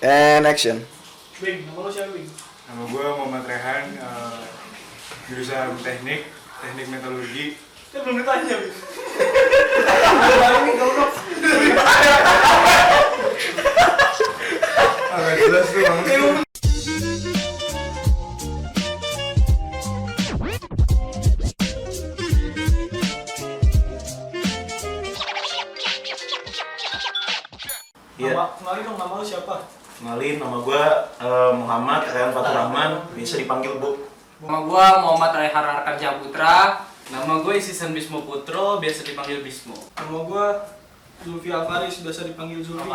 And action. Bing, nama lo siapa Bing? Nama gue Muhammad Rehan, jurusan teknik metalurgi. Kita belum ditanya Bing. Agak jelas tuh bang. Kenalin dong, nama lo siapa? Kenalin, nama gue Muhammad Rehan Fatur Rahman, bisa dipanggil Bu. Nama gue Muhammad Rehan Arkanca Putra. Nama gue Isisan Bismo Putro, biasa dipanggil Bismo. Nama gue Zulfi Alfaris, biasa dipanggil Zulfi.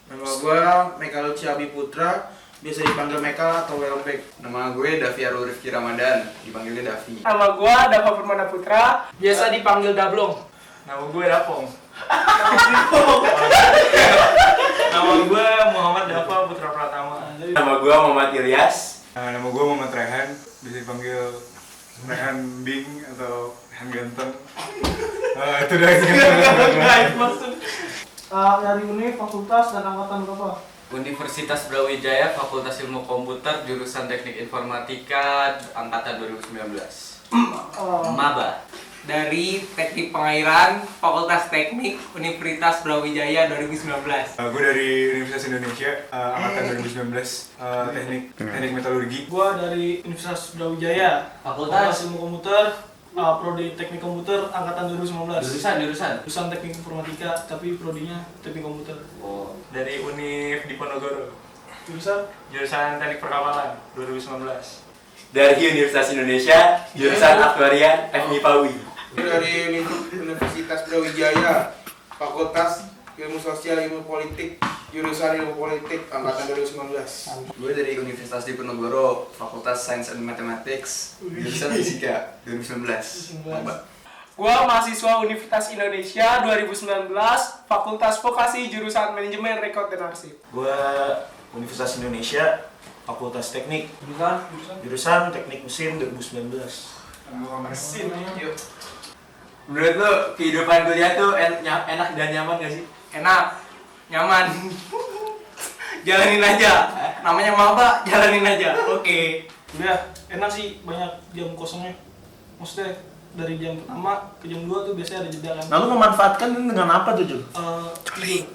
Nama gue Mekal Ciabi Putra, biasa dipanggil Mekal atau Welbeck. Nama gue Daviaru Rifki Ramadan, dipanggilnya Davi. Nama gue Dava Permana Putra, biasa dipanggil Dablong. Nama gue Dapong. Nama gue Muhammad Dava Putra Pratama. Nama gue Muhammad Ilyas. Nama gue Muhammad Rehan, bisa dipanggil Rehan Bing atau Rehan Ganteng. Itu dah Dari UNIF, fakultas dan angkatan berapa? Universitas Brawijaya, Fakultas Ilmu Komputer, jurusan Teknik Informatika, angkatan 2019. Maba. Dari Teknik Pengairan, Fakultas Teknik, Universitas Brawijaya 2019. Gue dari Universitas Indonesia, angkatan 2019, teknik metalurgi. Gue dari Universitas Brawijaya, Fakultas Ilmu Komputer, Prodi Teknik Komputer, angkatan 2019. Jurusan. Teknik Informatika, tapi prodinya Teknik Komputer. Oh. Dari Univ Diponegoro, Jurusan Teknik Perkapalan 2019. Dari Universitas Indonesia, jurusan Aktuaria FMI Pawi. Dari Universitas Brawijaya, Fakultas Ilmu Sosial Ilmu Politik, jurusan Ilmu Politik, angkatan 2019. Gue dari Universitas Diponegoro, Fakultas Science and Mathematics, jurusan Fisika 2019. Gua mahasiswa Universitas Indonesia 2019, Fakultas Vokasi jurusan Manajemen Rekod dan Arsip. Gue Universitas Indonesia, Fakultas Teknik, jurusan Teknik Mesin 2019. mesin aja. Menurut lo, kehidupan kuliah tuh enak dan nyaman gak sih? Enak, nyaman. Jalanin aja. Namanya maba, jalanin aja. Oke. Udah, enak sih, banyak jam kosongnya. Maksudnya dari jam pertama ke jam 2 tuh biasanya ada jeda kan. Lalu memanfaatkan dengan apa tuh, Jul? Tidur.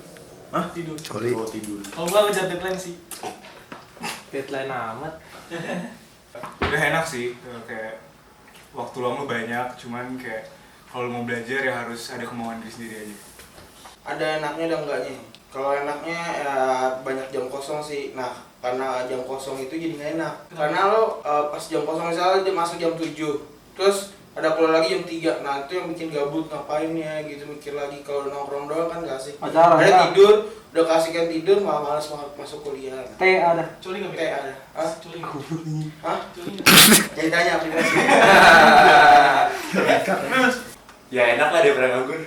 Hah? Tidur. Oh, tidur. Kalau gua ngejar deadline sih. Deadline amat. Udah enak sih, kayak waktu luang lu banyak, cuman kayak kalau mau belajar ya harus ada kemauan diri sendiri aja. Ada enaknya dan enggaknya. Kalau enaknya ya banyak jam kosong sih. Nah, karena jam kosong itu jadi nggak enak. Karena lo pas jam kosong misalnya masuk jam 7, terus ada keluar lagi jam 3. Nah, itu yang bikin gabut, ngapain ya gitu, mikir lagi. Kalau nongkrong doang kan gak asik. Ada tidur, udah kasihkan tidur, malah malas masuk kuliah. T ada. Coli nggak? Kayak ada. Hah? Coli nggak? Hah? Coli nggak? Jadi tanya aplikasi. Ya enak lah daripada nganggur.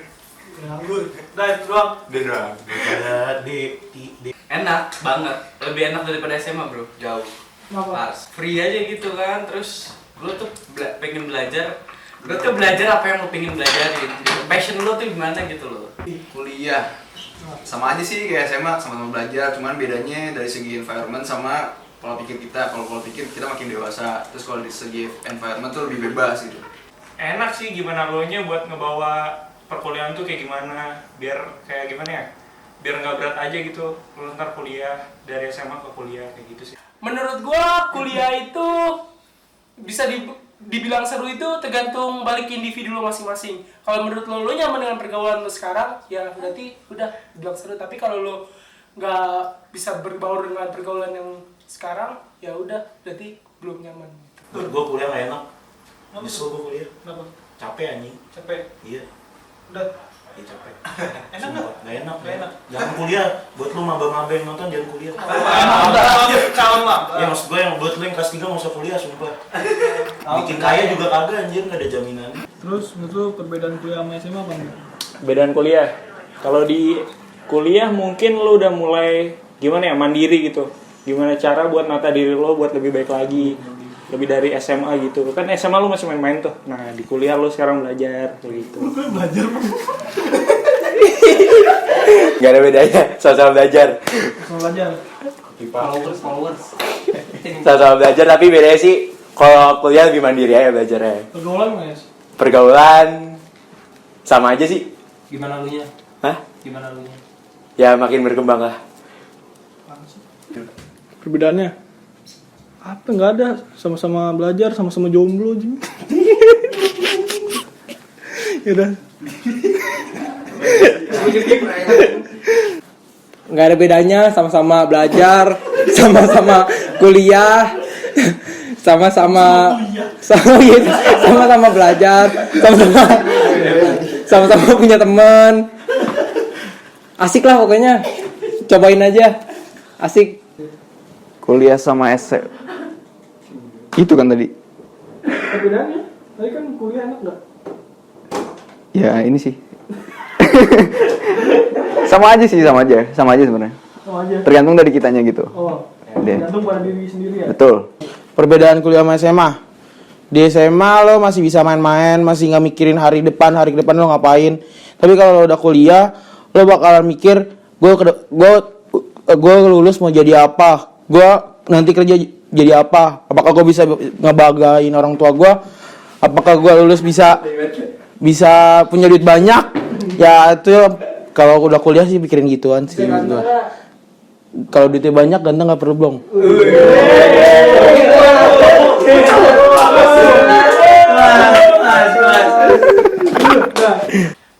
Nganggur. Udah itu doang. Daripada di Enak banget. Lebih enak daripada SMA, Bro. Jauh. Kenapa? Pas free aja gitu kan. Terus lo tuh pengen belajar. Lo tuh belajar apa yang lo pengen belajarin. Passion lo tuh gimana gitu loh. Kuliah sama aja sih kayak SMA, sama-sama belajar, cuman bedanya dari segi environment sama pola pikir kita. Kalau pola pikir kita makin dewasa, terus kalau dari segi environment tuh lebih bebas gitu. enak sih gimana lo nya buat ngebawa perkuliahan tuh kayak gimana biar kayak gimana ya, biar nggak berat aja gitu lo ntar kuliah dari SMA ke kuliah kayak gitu sih. Menurut gua kuliah itu bisa dibilang seru itu tergantung balik individu lo masing-masing. Kalau menurut lo nyaman dengan pergaulan lo sekarang, ya berarti udah dibilang seru. Tapi kalau lo nggak bisa berbaur dengan pergaulan yang sekarang, ya udah berarti belum nyaman. Menurut gua kuliah nggak enak. Nyesel gua kuliah. Kenapa? Capek anjing. Capek. Iya. Udah. Iya capek. Enak nggak? Nggak enak. Nggak enak. Jangan kuliah. Buat lu maba-maba yang nonton jangan kuliah. Calon lah. Ya maksud gua yang buat lu yang kelas 3 nggak usah kuliah sumpah. Bikin kaya juga kagak anjir, nggak ada jaminan. Terus menurut lu perbedaan kuliah sama SMA apa nih? Bedaan kuliah. Kalau di kuliah mungkin lo udah mulai gimana ya, mandiri gitu. Gimana cara buat nata diri lo buat lebih baik lagi. Lebih dari SMA gitu. Kan SMA lo masih main-main tuh. Nah, di kuliah lo sekarang belajar kayak gitu. Belajar. Gak ada bedanya, sama-sama belajar. Sama belajar. Followers. Sama-sama belajar, tapi bedanya sih kalau kuliah lebih mandiri aja belajarnya. Pergaulan nggak ya? Pergaulan sama aja sih. Gimana lu nya? Hah? Gimana lu nya? Ya makin berkembang lah. Perbedaannya apa? Nggak ada, sama-sama belajar, sama-sama jomblo aja. Yaudah. Nggak ada bedanya, sama-sama belajar, sama-sama kuliah, sama-sama sama-sama belajar, sama-sama punya teman. Asik lah pokoknya. Cobain aja. Asik. Kuliah sama SM. Itu kan tadi. Perbedaannya? Tadi kan kuliah enak nggak? Ya ini sih. Sama aja sebenarnya. Sama aja. Tergantung dari kitanya gitu. Oh, Deh. tergantung pada diri sendiri ya. Betul. Perbedaan kuliah sama SMA. Di SMA lo masih bisa main-main, masih nggak mikirin hari depan lo ngapain. Tapi kalau lo udah kuliah, lo bakalan mikir, gue lulus mau jadi apa, gue nanti kerja jadi apa, apakah gue bisa ngebagain orang tua gue, apakah gue lulus bisa punya duit banyak. Ya itu kalau udah kuliah sih pikirin gituan sih. Kalau duitnya banyak, ganteng nggak perlu blong.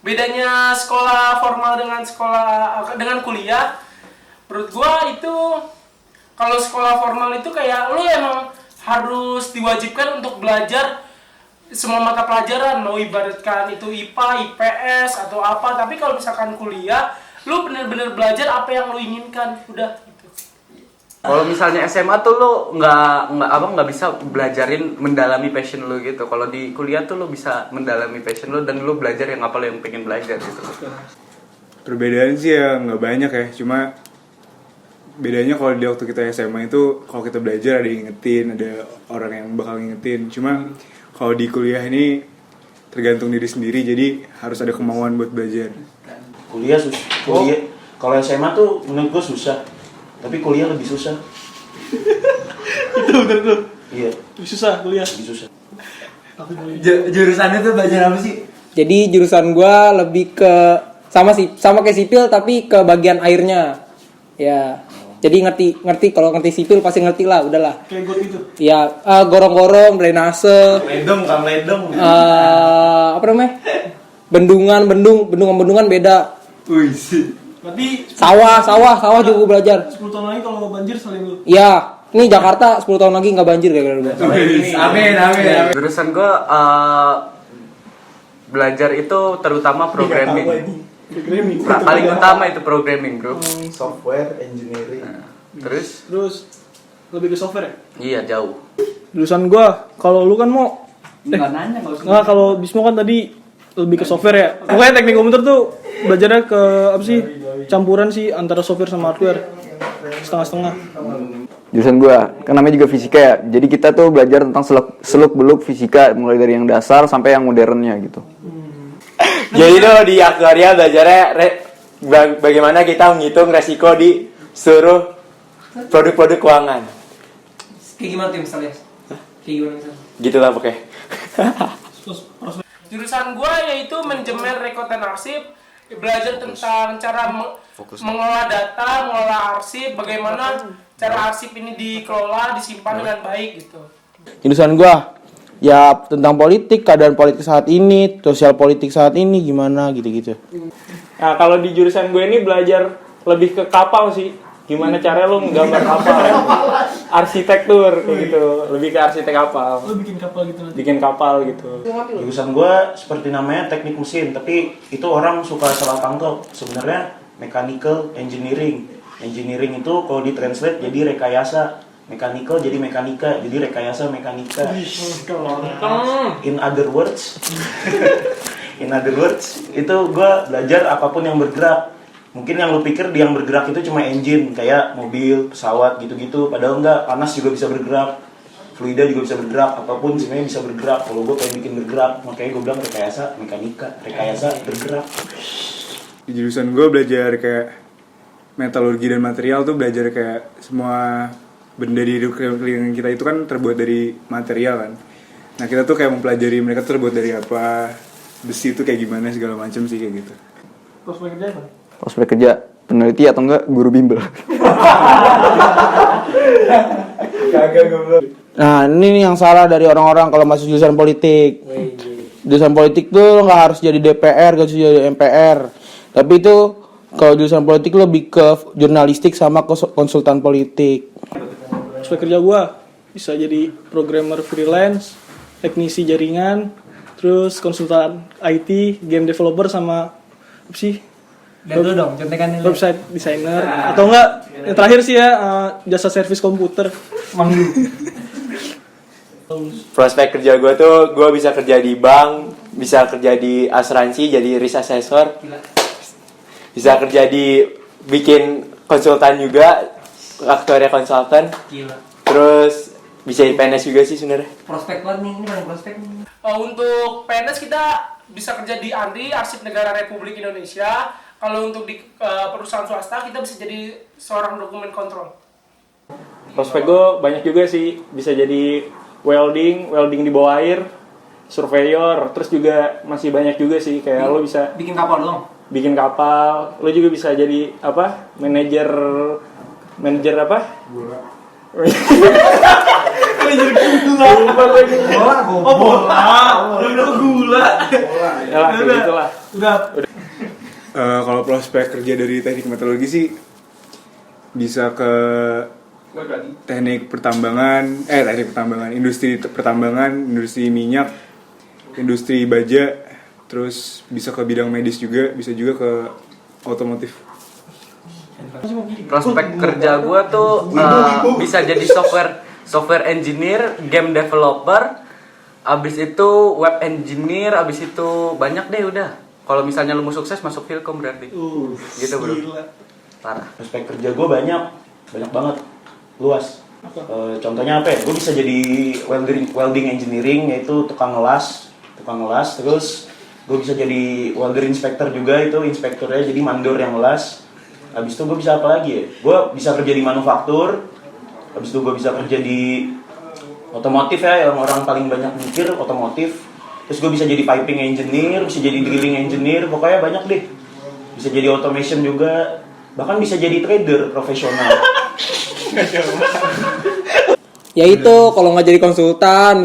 Bedanya sekolah formal dengan kuliah, menurut gua itu kalau sekolah formal itu kayak lu emang harus diwajibkan untuk belajar semua mata pelajaran, mau ibaratkan itu IPA, IPS atau apa. Tapi kalau misalkan kuliah, lu bener-bener belajar apa yang lu inginkan, udah gitu. Kalau misalnya SMA tuh lo nggak bisa belajarin mendalami passion lo gitu. Kalau di kuliah tuh lo bisa mendalami passion lo dan lo belajar yang apa lo yang pengen belajar gitu. Perbedaan sih ya nggak banyak ya, cuma bedanya kalau di waktu kita SMA itu kalau kita belajar ada yang ngingetin, ada orang yang bakal ngingetin. Cuma kalau di kuliah ini tergantung diri sendiri, jadi harus ada kemauan buat belajar. Kuliah kalau SMA tuh menurut gue susah, tapi kuliah lebih susah. Itu bener tuh. Iya. Lebih susah kuliah. Lebih susah. Jurusannya tuh belajar apa sih? Jadi jurusan gua lebih ke sama kayak sipil tapi ke bagian airnya. Ya. Jadi ngerti kalau ngerti sipil pasti ngerti lah, udahlah. Kayak got gitu. Ya, gorong-gorong, drainase. Ledong. Apa namanya? Bendungan beda. Wih sih. Berarti Sawah juga gua belajar. 10 tahun lagi kalau banjir saling lu. Iya, ini Jakarta 10 tahun lagi nggak banjir gara-gara gua. Amin. Jurusan gue belajar itu terutama programming. Paling utama itu programming, bro. Software engineering. Terus Lebih ke software ya? iya jauh. Jurusan gua, kalau lu kan mau Nggak nanya nggak usah. Nah, kalau Bismo kan tadi lebih ke software ya. Pokoknya teknik komputer tuh belajarnya ke apa sih? Campuran sih antara software sama hardware. Setengah-setengah. Jurusan gua, kan namanya juga fisika ya. Jadi kita tuh belajar tentang seluk-beluk fisika, mulai dari yang dasar sampai yang modernnya gitu. Jadi tuh di aktuaria belajarnya bagaimana kita menghitung resiko di seluruh produk-produk keuangan. Kayak gimana tuh misalnya? Gitu lah pokoknya. Jurusan gua yaitu manajemen rekod dan arsip, belajar tentang cara mengelola data, mengelola arsip, bagaimana cara arsip ini dikelola, disimpan dengan baik gitu. Jurusan gua ya tentang politik, keadaan politik saat ini, sosial politik saat ini gimana gitu-gitu. Nah, kalau di jurusan gue ini belajar lebih ke kapal sih. Gimana cara lo nggambar kapal ya? Arsitektur kayak gitu. Lebih ke arsitek kapal. Lu bikin kapal gitu nanti. Bikin kapal gitu. Jurusan gue seperti namanya teknik mesin, tapi itu orang suka salah tangkap. Sebenarnya mechanical engineering. Engineering itu kalau ditranslate jadi rekayasa. Mechanical jadi mekanika, jadi rekayasa mekanika. In other words, itu gue belajar apapun yang bergerak. Mungkin yang lu pikir yang bergerak itu cuma engine, kayak mobil, pesawat gitu-gitu. Padahal enggak, panas juga bisa bergerak, fluida juga bisa bergerak, apapun sebenarnya bisa bergerak. Kalau gue pengen bikin bergerak, makanya gue bilang rekayasa mekanika, rekayasa bergerak. Di jurusan gue belajar kayak metalurgi dan material tuh belajar kayak semua benda di lingkungan kita itu kan terbuat dari material kan. Nah kita tuh kayak mempelajari mereka tuh terbuat dari apa, besi itu kayak gimana segala macam sih kayak gitu. Prospek kerja apa? Prospek kerja peneliti atau enggak guru bimbel. Kagak goblok. Nah ini nih yang salah dari orang-orang kalau masuk jurusan politik. Jurusan politik tuh nggak harus jadi DPR, nggak harus jadi MPR. Tapi itu kalau jurusan politik lebih ke jurnalistik sama konsultan politik. Prospek kerja gua bisa jadi programmer freelance, teknisi jaringan, terus konsultan IT, game developer sama apa sih? Dan dulu dong, contekan dulu. Website designer atau enggak yang terakhir sih ya jasa servis komputer. Prospek kerja gue tuh gue bisa kerja di bank, bisa kerja di asuransi jadi risk assessor, bisa kerja di bikin konsultan juga, aktuaria konsultan. Gila. Terus bisa di PNS juga sih sebenarnya. Prospek banget nih, ini paling prospek nih. Untuk PNS kita bisa kerja di ANRI, Arsip Negara Republik Indonesia. Kalau untuk di perusahaan swasta kita bisa jadi seorang dokumen kontrol. Prospek gue banyak juga sih, bisa jadi welding di bawah air, surveyor, terus juga masih banyak juga sih kayak lo bisa Bikin kapal doang. bikin kapal, lo juga bisa jadi apa? Manajer apa? Ya lah, kayak gitulah. Kalau prospek kerja dari teknik metalurgi sih bisa ke teknik pertambangan, industri pertambangan, industri minyak, industri baja, terus bisa ke bidang medis juga, bisa juga ke otomotif. Prospek kerja gue tuh bisa jadi software engineer, game developer, abis itu web engineer, abis itu banyak deh udah. Kalau misalnya lu mau sukses masuk Filkom berarti. Gitu bro. Parah. Prospek kerja gue banyak banget, luas. Contohnya apa ya? Gue bisa jadi welding engineering, yaitu tukang ngelas. Terus gue bisa jadi welder inspector juga, itu inspekturnya jadi mandor yang ngelas. Habis itu gue bisa apa lagi ya? Gue bisa kerja di manufaktur. Habis itu gue bisa kerja di otomotif ya, yang orang paling banyak mikir otomotif. Terus gue bisa jadi piping engineer, bisa jadi drilling engineer, pokoknya banyak deh. Bisa jadi automation juga, bahkan bisa jadi trader profesional. Ya itu kalau nggak jadi konsultan,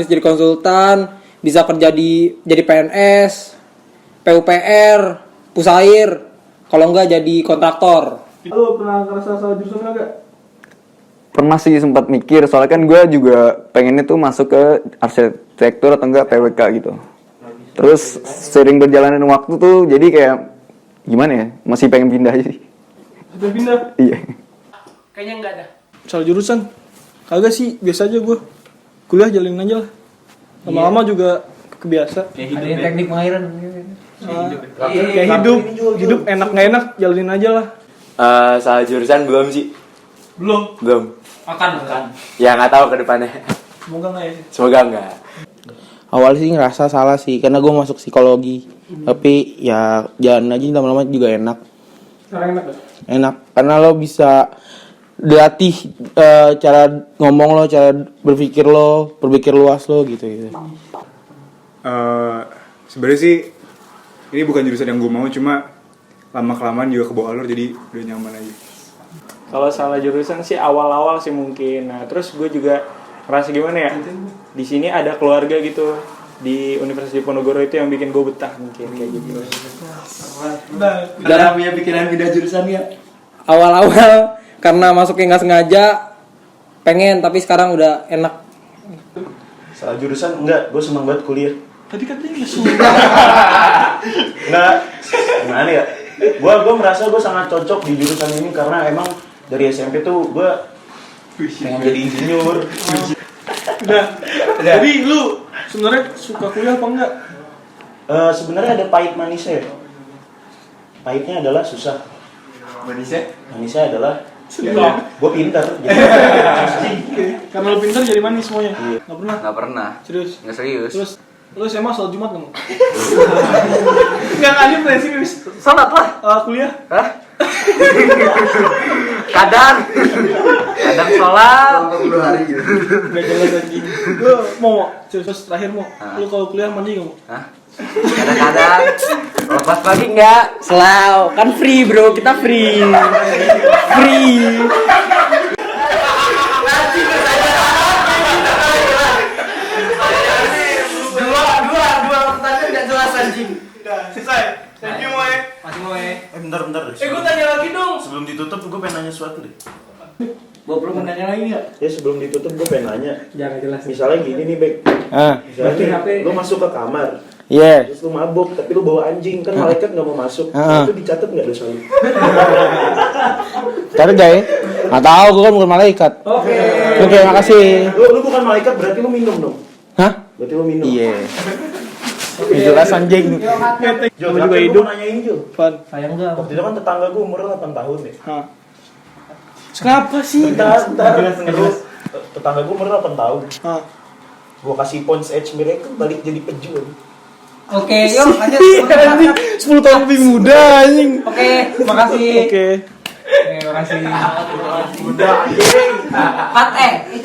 bisa kerja jadi PNS, PUPR, Pusair. Kalau nggak jadi kontraktor. Lo pernah ngerasa salah jurusan nggak? Pernah sih sempat mikir, soalnya kan gue juga pengennya tuh masuk ke arsitektur atau enggak PWK gitu. Terus sering berjalanan waktu tuh jadi kayak gimana ya, masih pengen pindah aja sih. Sudah pindah? Iya. Kayaknya nggak ada. Salah jurusan? Kagak sih, biasa aja gue. Kuliah jalanin aja lah. Lama-lama juga kebiasa. Ada yang teknik pengairan. Kayak hidup enak nggak enak jalanin aja lah. Salah jurusan belum sih. Belum. Akan. Ya nggak tahu ke depannya. Semoga nggak ya. Semoga enggak. Awal sih ngerasa salah sih, karena gue masuk psikologi. Tapi ya jalan aja lama-lama juga enak. Sekarang enak gak? Enak, karena lo bisa dilatih cara ngomong lo, cara berpikir luas lo gitu. Sebenarnya sih ini bukan jurusan yang gue mau, cuma lama-kelamaan juga ke bawah alur, jadi udah nyaman aja. Kalau salah jurusan sih awal-awal sih mungkin. Nah, terus gue juga ngerasa gimana ya? Di sini ada keluarga gitu di Universitas Diponegoro itu yang bikin gue betah mungkin kayak gitu. Udah punya pikiran pindah jurusan ya? Awal-awal karena masuknya nggak sengaja pengen, tapi sekarang udah enak. Salah jurusan enggak, gue seneng banget kuliah. Tadi katanya Enggak, gimana ya? Gue merasa gue sangat cocok di jurusan ini karena emang dari SMP tuh gue pengen jadi insinyur. Udah. Jadi lu sebenarnya suka kuliah apa enggak? Sebenarnya ada pahit manisnya. Pahitnya adalah susah. Manisnya adalah gue pintar. Karena lu pintar jadi manis semuanya. Iya. Nggak pernah. Nggak pernah. Serius. Nggak serius. Terus Lu SMA sholat Jumat nggak mau? Nggak ada prinsip bis. Salat lah. Kuliah? Hah? kadang sholat. 40 hari gitu. Nggak jelas anjing. Lu mau terus terakhir mau? Lu kalau kuliah mandi nggak mau? Hah? Kadang-kadang lepas pagi enggak, Selalu kan free bro, kita free. Free. Dua pertanyaan nggak jelas anjing. Udah, selesai. Thank you, Moe. Masih mau ya? Bentar. Gue tanya lagi dong. Sebelum ditutup gue pengen nanya sesuatu deh. Gua belum nanya lagi nggak? Ya sebelum ditutup gue pengen nanya. Jangan jelas. Misalnya gini nih, Bek. Misalnya nih, lu masuk ke kamar. Iya. Terus lu mabuk, tapi lu bawa anjing. Kan malaikat nggak mau masuk. Itu dicatat nggak dosa lu? Tapi guys, nggak tahu, gue kan bukan malaikat. Oke, makasih. Lu bukan malaikat, berarti lu minum dong. Hah? Berarti lu minum. Iya. Jelas anjing. Jo, Gua juga tapi hidup. gua mau nanyain Jo. Fan. Sayang enggak? Waktu itu kan tetangga gue umurnya 8 tahun deh. Hah. Kenapa sih? Bentar. Terus tetangga gue umurnya 8 tahun. Hah. Gue kasih points edge miracle balik jadi pejuang. Oke, yuk lanjut. Anjing, 10 tahun lebih muda anjing. Oke, makasih. Oke. Makasih. Udah anjing. Pat, itu